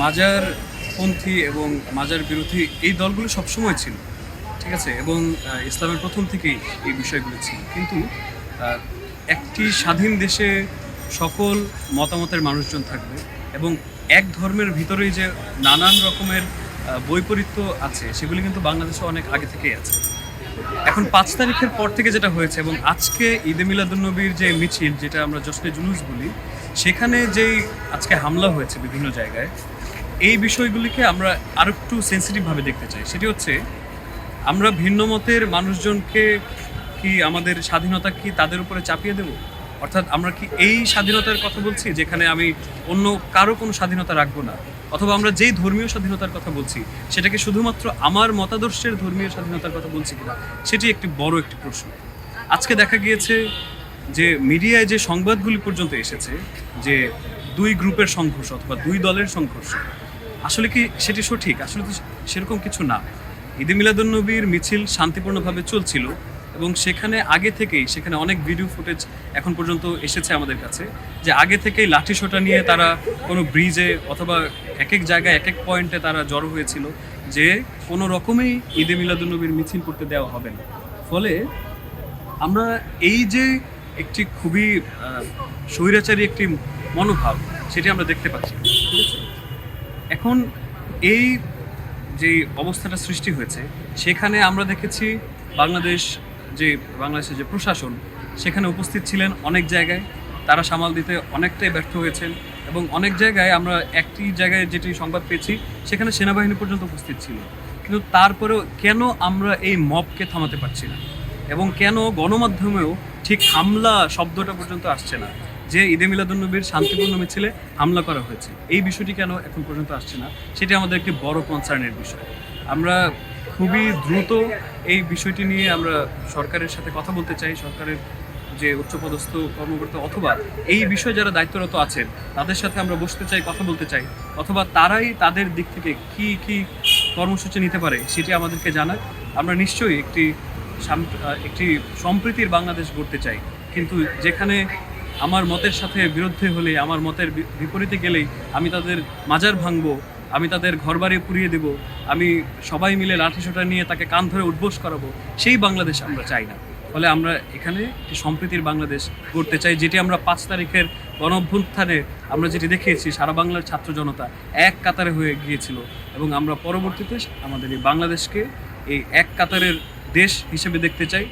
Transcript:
মাজারপন্থী এবং মাজার বিরোধী এই দলগুলো সবসময় ছিল, ঠিক আছে, এবং ইসলামের প্রথম থেকেই এই বিষয়গুলো ছিল। কিন্তু আহ, একটি স্বাধীন দেশে সকল মতামতের মানুষজন থাকবে এবং এক ধর্মের ভিতরেই যে নানান রকমের বৈপরীত্য আছে সেগুলি কিন্তু বাংলাদেশে অনেক আগে থেকেই আছে। এখন 5 তারিখের পর থেকে যেটা হয়েছে এবং আজকে ঈদে মিলাদুন্নবীর যে মিছিল, যেটা আমরা জশ্নে জুলুস বলি, সেখানে যেই আজকে হামলা হয়েছে বিভিন্ন জায়গায়, এই বিষয়গুলিকে আমরা আরো একটু সেন্সিটিভভাবে দেখতে চাই। সেটি হচ্ছে, আমরা ভিন্ন মতের মানুষজনকে কি আমাদের স্বাধীনতা কি তাদের উপরে চাপিয়ে দেব? অর্থাৎ আমরা কি এই স্বাধীনতার কথা বলছি যেখানে আমি অন্য কারো কোনো স্বাধীনতা রাখবো না? অথবা আমরা যেই ধর্মীয় স্বাধীনতার কথা বলছি সেটাকে শুধুমাত্র আমার মতাদর্শের ধর্মীয় স্বাধীনতার কথা বলছি কিনা, সেটি একটি বড় একটি প্রশ্ন। আজকে দেখা গিয়েছে যে মিডিয়ায় যে সংবাদগুলি পর্যন্ত এসেছে যে দুই গ্রুপের সংঘর্ষ অথবা দুই দলের সংঘর্ষ, আসলে কি সেটি সঠিক? আসলে তো সেরকম কিছু না। ঈদে মিলাদুন্নবীর মিছিল শান্তিপূর্ণভাবে চলছিল এবং সেখানে আগে থেকেই সেখানে অনেক ভিডিও ফুটেজ এখন পর্যন্ত এসেছে আমাদের কাছে, যে আগে থেকেই লাঠি সোঁটা নিয়ে তারা কোনো ব্রিজে অথবা এক এক জায়গায় এক এক পয়েন্টে তারা জড়ো হয়েছিল, যে কোনো রকমেই ঈদে মিলাদুন্নবীর মিছিল করতে দেওয়া হবে না। ফলে আমরা এই যে একটি খুবই স্বৈরাচারী একটি মনোভাব, সেটি আমরা দেখতে পাচ্ছি, ঠিক আছে। এখন এই যে অবস্থাটা সৃষ্টি হয়েছে, সেখানে আমরা দেখেছি বাংলাদেশের যে প্রশাসন সেখানে উপস্থিত ছিলেন অনেক জায়গায়, তারা সামাল দিতে অনেকটাই ব্যর্থ হয়েছেন এবং অনেক জায়গায় আমরা একটি জায়গায় যেটি সংবাদ পেয়েছি সেখানে সেনাবাহিনী পর্যন্ত উপস্থিত ছিল। কিন্তু তারপরেও কেন আমরা এই মবকে থামাতে পারছি না এবং কেন গণমাধ্যমেও ঠিক হামলা শব্দটা পর্যন্ত আসছে না, যে ঈদে মিলাদুন্নবীর শান্তিপূর্ণ মিছিলে হামলা করা হয়েছে, এই বিষয়টি কেন এখন পর্যন্ত আসছে না, সেটি আমাদের একটি বড় কনসার্নের বিষয়। আমরা খুবই দ্রুত এই বিষয়টি নিয়ে আমরা সরকারের সাথে কথা বলতে চাই, সরকারের যে উচ্চপদস্থ কর্মকর্তা অথবা এই বিষয়ে যারা দায়িত্বরত আছেন তাদের সাথে আমরা বসতে চাই, কথা বলতে চাই, অথবা তারাই তাদের দিক থেকে কি কি কর্মসূচি নিতে পারে সেটি আমাদেরকে জানায়। আমরা নিশ্চয়ই একটি সম্প্রীতির বাংলাদেশ গড়তে চাই, কিন্তু যেখানে আমার মতের সাথে বিরুদ্ধে হলে, আমার মতের বিপরীতে গেলেই আমি তাদের মাজার ভাঙবো, আমি তাদের ঘরবাড়ি পুড়িয়ে দেব, আমি সবাই মিলে লাঠিসোঁটা নিয়ে তাকে কান ধরে উঠবোস করাবো, সেই বাংলাদেশ আমরা চাই না। ফলে আমরা এখানে একটি সম্প্রীতির বাংলাদেশ গড়তে চাই, যেটি আমরা 5 তারিখের গণঅভ্যুত্থানে আমরা যেটি দেখিয়েছি, সারা বাংলার ছাত্র জনতা এক কাতারে হয়ে গিয়েছিল এবং আমরা পরবর্তীতে আমাদের এই বাংলাদেশকে এই এক কাতারের দেশ হিসেবে দেখতে চাই।